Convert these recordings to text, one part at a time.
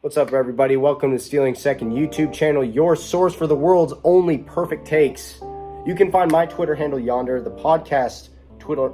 What's up, everybody? Welcome to Stealing Second YouTube channel, your source for the world's only perfect takes. You can find my Twitter handle yonder, the podcast Twitter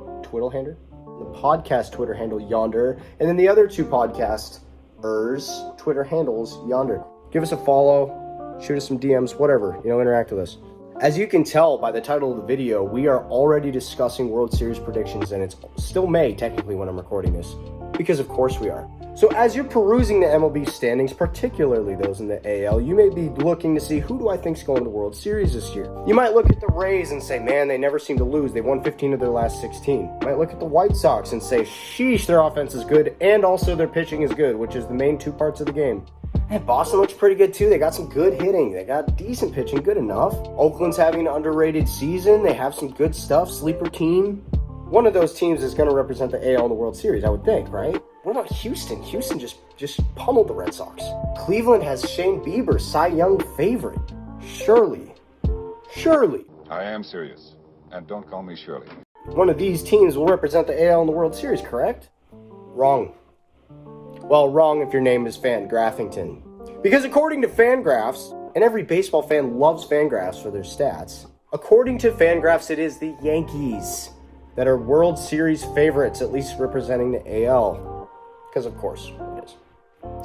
handle yonder, and then the other two podcasters' Twitter handles yonder. Give us a follow, shoot us some DMs, whatever, interact with us. As you can tell by the title of the video, we are already discussing World Series predictions, and it's still May, technically, when I'm recording this, because of course we are. So as you're perusing the MLB standings, particularly those in the AL, you may be looking to see, who do I think's going to the World Series this year? You might look at the Rays and say, man, they never seem to lose. They won 15 of their last 16. You might look at the White Sox and say, sheesh, their offense is good, and also their pitching is good, which is the main two parts of the game. And Boston looks pretty good too. They got some good hitting. They got decent pitching, good enough. Oakland's having an underrated season. They have some good stuff, sleeper team. One of those teams is going to represent the AL in the World Series, I would think, right? What about Houston? Houston just pummeled the Red Sox. Cleveland has Shane Bieber, Cy Young favorite. Surely. I am serious, and don't call me Shirley. One of these teams will represent the AL in the World Series, correct? Wrong. Well, wrong if your name is Fangraphington. Because according to Fangraphs, and every baseball fan loves Fangraphs for their stats, according to Fangraphs, it is the Yankees that are World Series favorites, at least representing the AL. Because of course it is.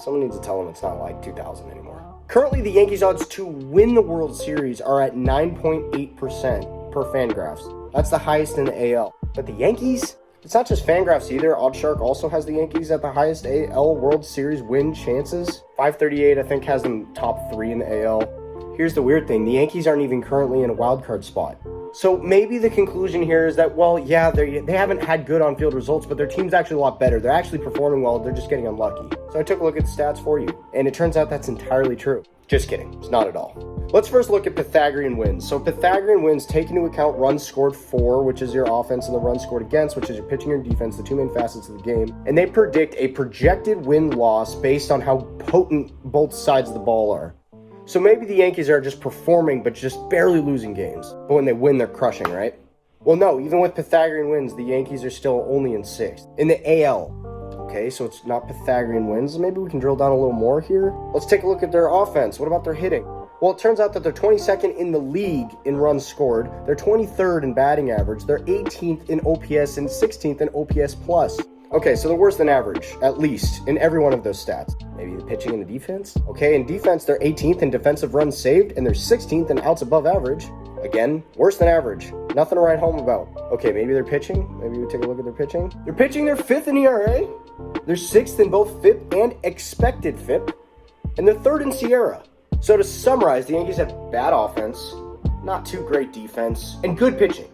Someone needs to tell them it's not like 2000 anymore. Currently, the Yankees' odds to win the World Series are at 9.8% per Fangraphs. That's the highest in the AL. But the Yankees? It's not just Fangraphs either. OddsShark also has the Yankees at the highest AL World Series win chances. 538, I think, has them top 3 in the AL. Here's the weird thing. The Yankees aren't even currently in a wildcard spot. So maybe the conclusion here is that, well, yeah, they haven't had good on-field results, but their team's actually a lot better. They're actually performing well. They're just getting unlucky. So I took a look at the stats for you, and it turns out that's entirely true. Just kidding. It's not at all. Let's first look at Pythagorean wins. So Pythagorean wins take into account runs scored for, which is your offense, and the runs scored against, which is your pitching and defense, the two main facets of the game. And they predict a projected win-loss based on how potent both sides of the ball are. So maybe the Yankees are just performing, but just barely losing games. But when they win, they're crushing, right? Well, no, even with Pythagorean wins, the Yankees are still only in 6th. In the AL. Okay, so it's not Pythagorean wins. Maybe we can drill down a little more here. Let's take a look at their offense. What about their hitting? Well, it turns out that they're 22nd in the league in runs scored. They're 23rd in batting average. They're 18th in OPS and 16th in OPS plus. Okay, so they're worse than average, at least, in every one of those stats. Maybe the pitching and the defense? Okay, in defense, they're 18th in defensive runs saved, and they're 16th in outs above average. Again, worse than average. Nothing to write home about. Okay, maybe they're pitching. Maybe we take a look at their pitching. They're 5th in ERA. They're 6th in both FIP and expected FIP. And they're 3rd in SIERA. So to summarize, the Yankees have bad offense, not too great defense, and good pitching.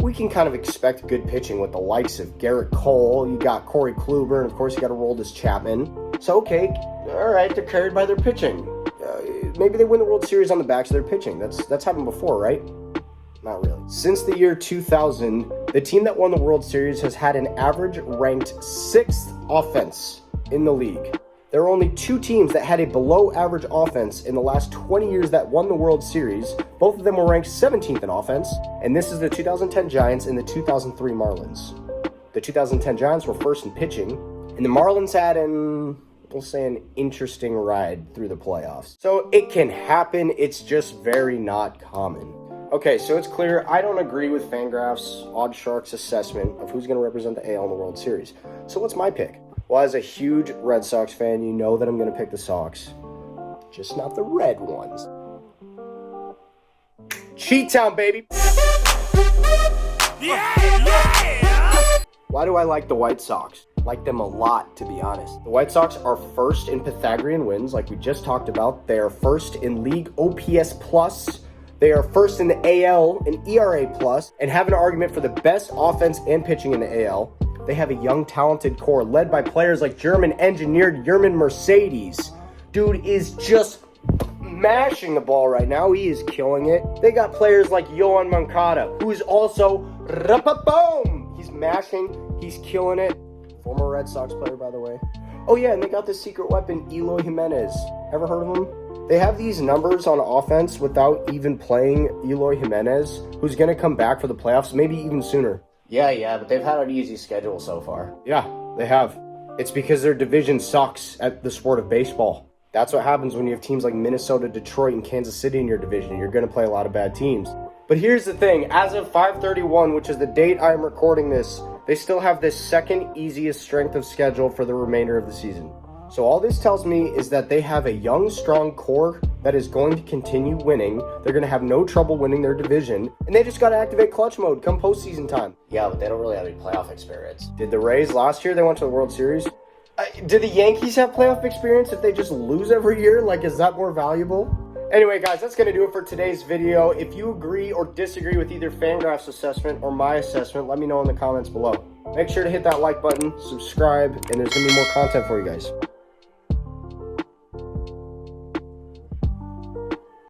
We can kind of expect good pitching with the likes of Garrett Cole. You got Corey Kluber, and of course you got Aroldis Chapman. So okay, all right, they're carried by their pitching. Maybe they win the World Series on the backs of their pitching. That's happened before, right? Not really. Since the year 2000, the team that won the World Series has had an average ranked 6th offense in the league. There are only 2 teams that had a below average offense in the last 20 years that won the World Series. Both of them were ranked 17th in offense, and this is the 2010 Giants and the 2003 Marlins. The 2010 Giants were first in pitching, and the Marlins had we'll say an interesting ride through the playoffs. So it can happen, it's just very not common. Okay, so it's clear I don't agree with Fangraphs' OddsShark's assessment of who's going to represent the AL in the World Series. So what's my pick? Well, as a huge Red Sox fan, you know that I'm going to pick the Sox. Just not the red ones. Cheat Town, baby! Yeah! Why do I like the White Sox? Like them a lot, to be honest. The White Sox are first in Pythagorean wins, like we just talked about. They are first in league OPS plus. They are first in the AL in ERA plus, and have an argument for the best offense and pitching in the AL. They have a young, talented core led by players like German-engineered Yermin Mercedes. Dude is just mashing the ball right now. He is killing it. They got players like Yohan Moncada, who is also boom. He's mashing. He's killing it. Former Red Sox player, by the way. Oh yeah, and they got this secret weapon, Eloy Jimenez. Ever heard of him? They have these numbers on offense without even playing Eloy Jimenez, who's going to come back for the playoffs, maybe even sooner. Yeah, but they've had an easy schedule so far. Yeah, they have. It's because their division sucks at the sport of baseball. That's what happens when you have teams like Minnesota, Detroit, and Kansas City in your division. You're going to play a lot of bad teams. But here's the thing. As of 5/31, which is the date I'm recording this, they still have the second easiest strength of schedule for the remainder of the season. So all this tells me is that they have a young, strong core that is going to continue winning. They're going to have no trouble winning their division. And they just got to activate clutch mode come postseason time. Yeah, but they don't really have any playoff experience. Did the Rays last year? They went to the World Series. Did the Yankees have playoff experience if they just lose every year? Like, is that more valuable? Anyway, guys, that's going to do it for today's video. If you agree or disagree with either Fangraphs assessment or my assessment, let me know in the comments below. Make sure to hit that like button, subscribe, and there's going to be more content for you guys.